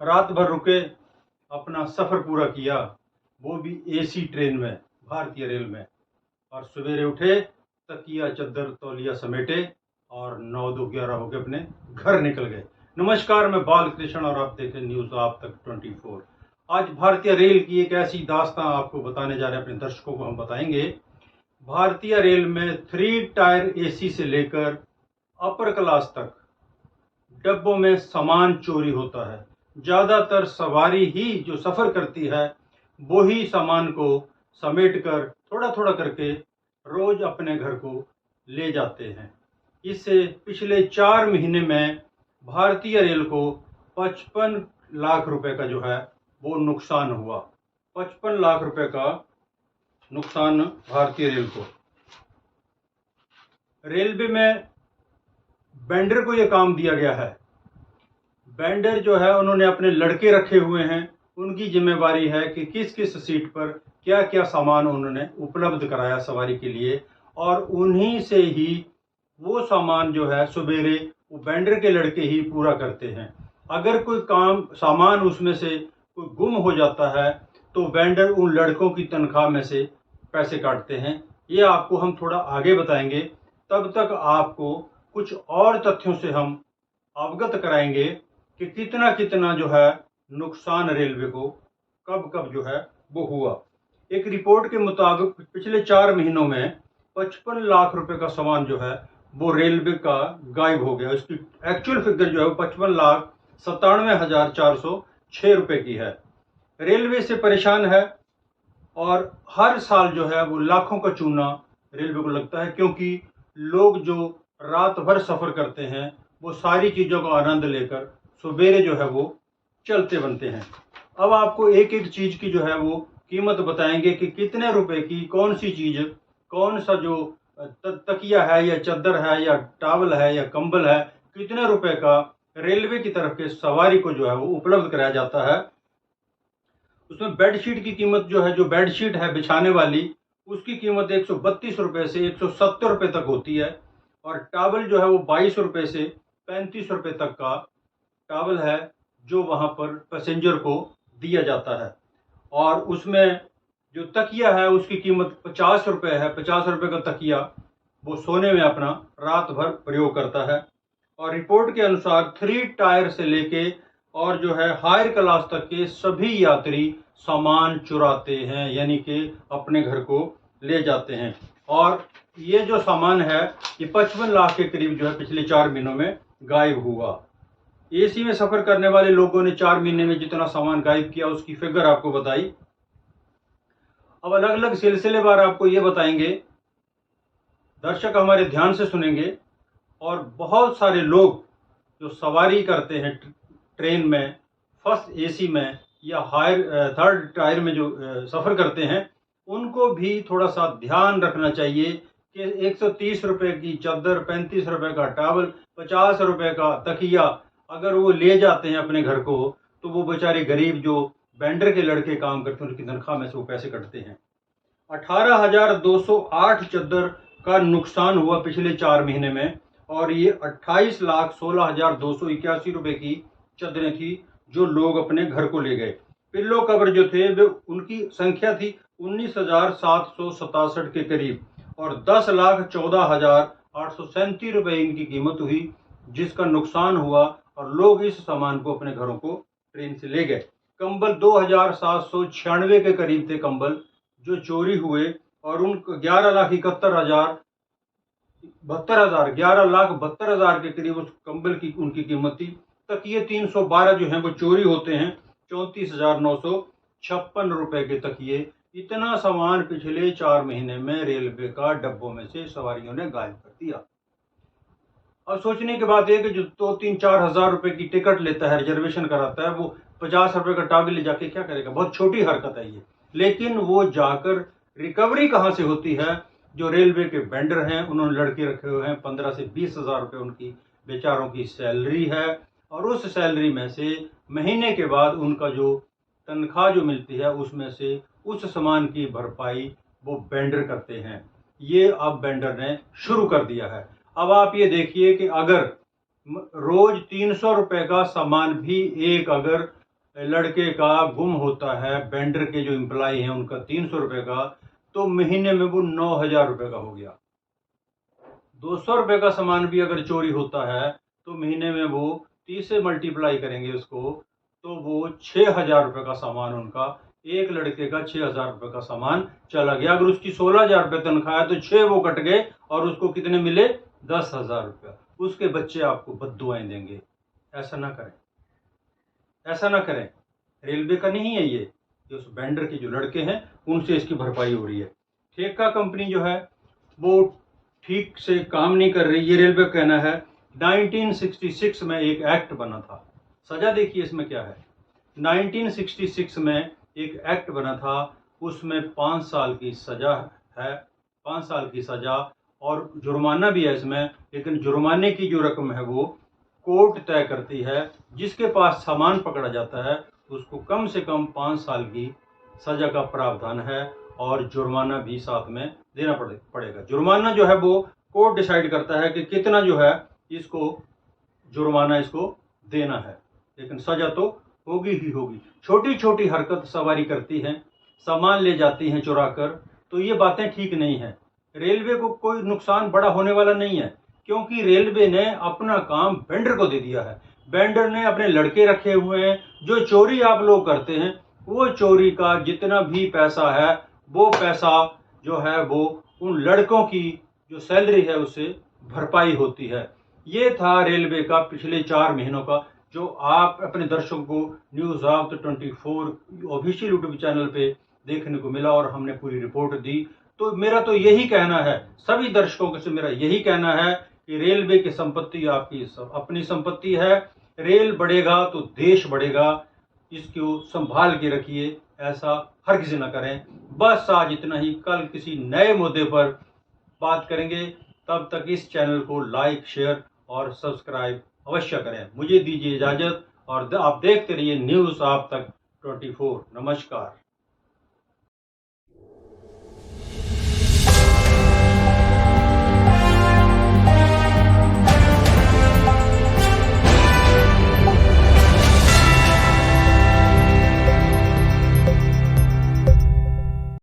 रात भर रुके, अपना सफ़र पूरा किया, वो भी एसी ट्रेन में, भारतीय रेल में। और सवेरे उठे, तकिया चद्दर तौलिया समेटे और 9-2-11 होके अपने घर निकल गए। नमस्कार, मैं बालकृष्ण और आप देखें न्यूज़ आप तक 24। आज भारतीय रेल की एक ऐसी दास्तां आपको बताने जा रहे हैं, अपने दर्शकों को हम बताएंगे। भारतीय रेल में 3 टायर एसी से लेकर अपर क्लास तक डब्बों में सामान चोरी होता है। ज़्यादातर सवारी ही जो सफ़र करती है वो ही सामान को समेट कर थोड़ा थोड़ा करके रोज अपने घर को ले जाते हैं। इससे पिछले 4 महीने में भारतीय रेल को 55 लाख रुपए का जो है वो नुकसान हुआ। 55 लाख रुपए का नुकसान भारतीय रेल को। रेलवे में वेंडर को ये काम दिया गया है। वेंडर जो है उन्होंने अपने लड़के रखे हुए हैं, उनकी जिम्मेवारी है कि किस किस सीट पर क्या क्या सामान उन्होंने उपलब्ध कराया सवारी के लिए, और उन्हीं से ही वो सामान जो है सवेरे वो वेंडर के लड़के ही पूरा करते हैं। अगर कोई सामान उसमें से कोई गुम हो जाता है तो वेंडर उन लड़कों की तनख्वाह में से पैसे काटते हैं। ये आपको हम थोड़ा आगे बताएंगे। तब तक आपको कुछ और तथ्यों से हम अवगत कराएंगे कि कितना कितना जो है नुकसान रेलवे को कब कब जो है वो हुआ। एक रिपोर्ट के मुताबिक पिछले 4 महीनों में 55 लाख रुपए का सामान जो है वो रेलवे का गायब हो गया। इसकी एक्चुअल फिगर जो है वो 55,97,406 रुपए की है। रेलवे से परेशान है और हर साल जो है वो लाखों का चूना रेलवे को लगता है, क्योंकि लोग जो रात भर सफ़र करते हैं वो सारी चीज़ों का आनंद लेकर सवेरे जो है वो चलते बनते हैं। अब आपको एक एक चीज़ की जो है वो कीमत बताएंगे कि कितने रुपए की कौन सी चीज़, कौन सा जो तकिया है या चादर है या टावल है या कंबल है, कितने रुपए का रेलवे की तरफ के सवारी को जो है वो उपलब्ध कराया जाता है। उसमें बेडशीट की कीमत जो है, जो बेडशीट है बिछाने वाली, उसकी कीमत 132 रुपये से 170 रुपये तक होती है। और टावल जो है वो 22 रुपये से 35 रुपये तक का टावल है जो वहाँ पर पैसेंजर को दिया जाता है। और उसमें जो तकिया है उसकी कीमत 50 रुपये है। 50 रुपये का तकिया वो सोने में अपना रात भर प्रयोग करता है। और रिपोर्ट के अनुसार 3 टायर से लेके और जो है हायर क्लास तक के सभी यात्री सामान चुराते हैं, यानी कि अपने घर को ले जाते हैं। और ये जो सामान है ये 55 लाख के करीब जो है पिछले 4 महीनों में गायब हुआ। एसी में सफ़र करने वाले लोगों ने 4 महीने में जितना सामान गायब किया उसकी फिगर आपको बताई। अब अलग अलग सिलसिलेवार आपको ये बताएंगे, दर्शक हमारे ध्यान से सुनेंगे। और बहुत सारे लोग जो सवारी करते हैं ट्रेन में, फर्स्ट एसी में या हायर थर्ड टायर में जो सफ़र करते हैं, उनको भी थोड़ा सा ध्यान रखना चाहिए कि 130 रुपये की चादर, 35 रुपये का टावल, 50 रुपये का तकिया अगर वो ले जाते हैं अपने घर को, तो वो बेचारे गरीब जो वेंडर के लड़के काम करते हैं उनकी तनख्वाह में से वो पैसे कटते हैं। 18,208 चादर का नुकसान हुआ पिछले 4 महीने में, और ये 28,16,281 रुपये की चादरें थी जो लोग अपने घर को ले गए। पिल्लो कवर जो थे वे उनकी संख्या थी 19,767 के करीब, और 10,14,837 रुपये इनकी कीमत हुई, जिसका नुकसान हुआ। और लोग इस सामान को अपने घरों को ट्रेन से ले गए। कंबल 2,796 के करीब थे कंबल जो चोरी हुए, और उन 11,72,000 के करीब उस कंबल की उनकी कीमत थी। तकिए 312 जो हैं वो चोरी होते हैं, 34,956 रुपए के तकिए। इतना सामान पिछले 4 महीने में रेलवे का डब्बों में से सवारियों ने गायब कर दिया। अब सोचने की बात है कि जो 2-3-4 हज़ार रुपए की टिकट लेता है, रिजर्वेशन कराता है, वो 50 रुपए का टावल ले जाके क्या करेगा? बहुत छोटी हरकत है ये। लेकिन वो जाकर रिकवरी कहाँ से होती है? जो रेलवे के वेंडर हैं उन्होंने लड़के रखे हुए हैं, 15 से 20 हज़ार रुपये उनकी बेचारों की सैलरी है, और उस सैलरी में से महीने के बाद उनका जो तनख्वाह जो मिलती है उसमें से उस सामान की भरपाई वो वेंडर करते हैं। ये अब वेंडर ने शुरू कर दिया है। अब आप ये देखिए कि अगर रोज 300 रुपए का सामान भी एक अगर लड़के का गुम होता है, वेंडर के जो एम्प्लॉय हैं उनका 300 रुपये का, तो महीने में वो 9,000 रुपये का हो गया। 200 रुपये का सामान भी अगर चोरी होता है तो महीने में वो 30 से मल्टीप्लाई करेंगे उसको, तो वो 6,000 रुपये का सामान उनका, एक लड़के का 6,000 रुपये का सामान चला गया। अगर उसकी 16,000 रुपये तनख्वाह है तो 6 वो कट गए और उसको कितने मिले? 10,000 रुपये। उसके बच्चे आपको बद्दुआएं देंगे। ऐसा ना करें, ऐसा ना करें। रेलवे का नहीं है ये उस वेंडर के जो लड़के हैं उनसे इसकी भरपाई हो रही है। ठेका कंपनी जो है वो ठीक से काम नहीं कर रही, ये रेलवे कहना है। 1966 में एक एक्ट बना था, सजा देखिए इसमें क्या है। 1966 में एक एक्ट बना था, उसमें 5 साल की सजा है, 5 साल की सजा और जुर्माना भी है इसमें। लेकिन जुर्माने की जो रकम है वो कोर्ट तय करती है। जिसके पास सामान पकड़ा जाता है उसको कम से कम 5 साल की सजा का प्रावधान है और जुर्माना भी साथ में देना पड़ेगा। जुर्माना जो है वो कोर्ट डिसाइड करता है कि कितना जो है इसको जुर्माना इसको देना है, लेकिन सजा तो होगी ही होगी। छोटी छोटी हरकत सवारी करती हैं, सामान ले जाती हैं चुरा कर, तो ये बातें ठीक नहीं है। रेलवे को कोई नुकसान बड़ा होने वाला नहीं है, क्योंकि रेलवे ने अपना काम वेंडर को दे दिया है। वेंडर ने अपने लड़के रखे हुए हैं। जो चोरी आप लोग करते हैं, वो चोरी का जितना भी पैसा है वो पैसा जो है वो उन लड़कों की जो सैलरी है उससे भरपाई होती है। ये था रेलवे का पिछले 4 महीनों का, जो आप अपने दर्शकों को news of the 24 official YouTube channel पे देखने को मिला और हमने पूरी रिपोर्ट दी। तो मेरा तो यही कहना है, सभी दर्शकों से मेरा यही कहना है कि रेलवे की संपत्ति आपकी अपनी संपत्ति है। रेल बढ़ेगा तो देश बढ़ेगा, इसको संभाल के रखिए, ऐसा हरगिज़ न करें। बस आज इतना ही, कल किसी नए मुद्दे पर बात करेंगे। तब तक इस चैनल को लाइक, शेयर और सब्सक्राइब अवश्य करें। मुझे दीजिए इजाज़त और आप देखते रहिए न्यूज़ आप तक 24। नमस्कार।